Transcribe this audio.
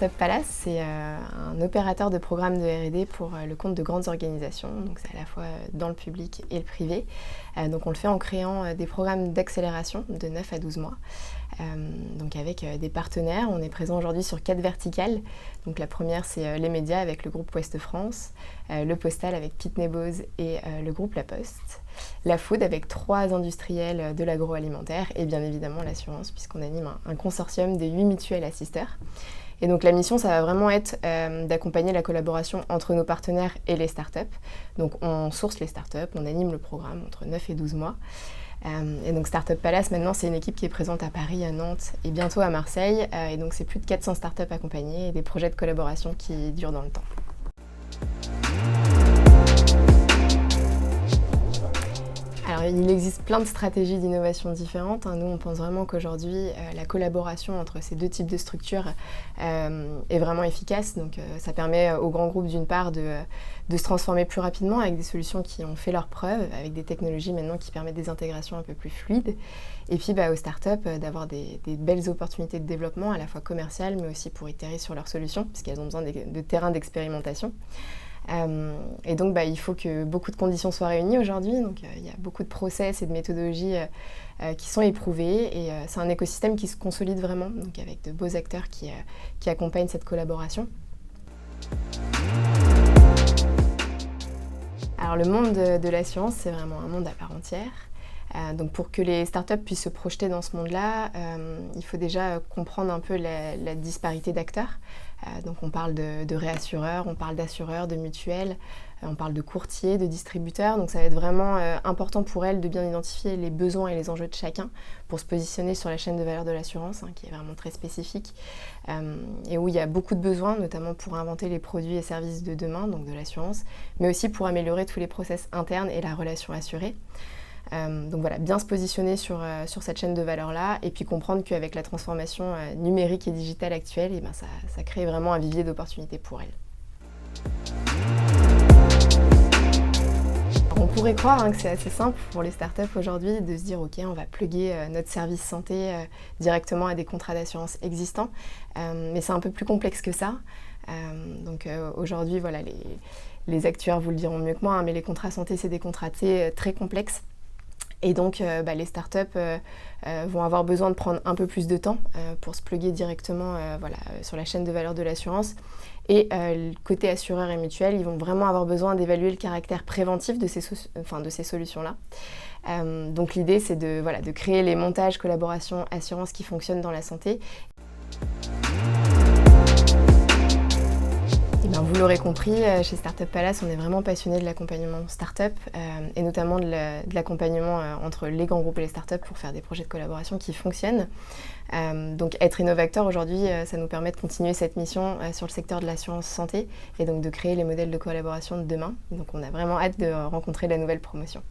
Startup Palace, c'est un opérateur de programmes de R&D pour le compte de grandes organisations, donc c'est à la fois dans le public et le privé. Donc on le fait en créant des programmes d'accélération de 9 à 12 mois. Donc avec des partenaires, on est présent aujourd'hui sur 4 verticales. Donc la première c'est les médias avec le groupe Ouest France, le postal avec Pitney Bowes et le groupe La Poste, la food avec 3 industriels de l'agroalimentaire et bien évidemment l'assurance puisqu'on anime un consortium de 8 mutuelles assisteurs. Et donc la mission, ça va vraiment être d'accompagner la collaboration entre nos partenaires et les startups. Donc on source les startups, on anime le programme entre 9 et 12 mois. Et donc Startup Palace, maintenant, c'est une équipe qui est présente à Paris, à Nantes et bientôt à Marseille. Et donc c'est plus de 400 startups accompagnées et des projets de collaboration qui durent dans le temps. Alors, il existe plein de stratégies d'innovation différentes. Nous, on pense vraiment qu'aujourd'hui, la collaboration entre ces deux types de structures est vraiment efficace. Donc, ça permet aux grands groupes, d'une part, de se transformer plus rapidement avec des solutions qui ont fait leurs preuves, avec des technologies maintenant qui permettent des intégrations un peu plus fluides. Et puis, aux startups, d'avoir des belles opportunités de développement, à la fois commerciales, mais aussi pour itérer sur leurs solutions, puisqu'elles ont besoin de terrains d'expérimentation. Et donc il faut que beaucoup de conditions soient réunies aujourd'hui, donc il y a beaucoup de process et de méthodologies qui sont éprouvées et c'est un écosystème qui se consolide vraiment, donc avec de beaux acteurs qui accompagnent cette collaboration. Alors le monde de l'assurance, c'est vraiment un monde à part entière. Donc pour que les startups puissent se projeter dans ce monde-là, il faut déjà comprendre un peu la disparité d'acteurs. Donc on parle de réassureurs, on parle d'assureurs, de mutuelles, on parle de courtiers, de distributeurs. Donc ça va être vraiment important pour elles de bien identifier les besoins et les enjeux de chacun pour se positionner sur la chaîne de valeur de l'assurance, qui est vraiment très spécifique et où il y a beaucoup de besoins, notamment pour inventer les produits et services de demain, donc de l'assurance, mais aussi pour améliorer tous les process internes et la relation assurée. Donc voilà, bien se positionner sur cette chaîne de valeur-là et puis comprendre qu'avec la transformation numérique et digitale actuelle, ça crée vraiment un vivier d'opportunités pour elles. On pourrait croire que c'est assez simple pour les startups aujourd'hui de se dire ok, on va plugger notre service santé directement à des contrats d'assurance existants, mais c'est un peu plus complexe que ça. Donc aujourd'hui, voilà, les actuaires vous le diront mieux que moi, mais les contrats santé, c'est des contrats très complexes. Et donc, les startups vont avoir besoin de prendre un peu plus de temps pour se plugger directement sur la chaîne de valeur de l'assurance. Et côté assureur et mutuelle, ils vont vraiment avoir besoin d'évaluer le caractère préventif de ces solutions-là. Donc l'idée, c'est de créer les montages, collaborations, assurances qui fonctionnent dans la santé. Vous l'aurez compris, chez Startup Palace, on est vraiment passionné de l'accompagnement startup et notamment de l'accompagnement entre les grands groupes et les startups pour faire des projets de collaboration qui fonctionnent. Donc être innovateur aujourd'hui, ça nous permet de continuer cette mission sur le secteur de l'assurance santé et donc de créer les modèles de collaboration de demain. Donc on a vraiment hâte de rencontrer la nouvelle promotion.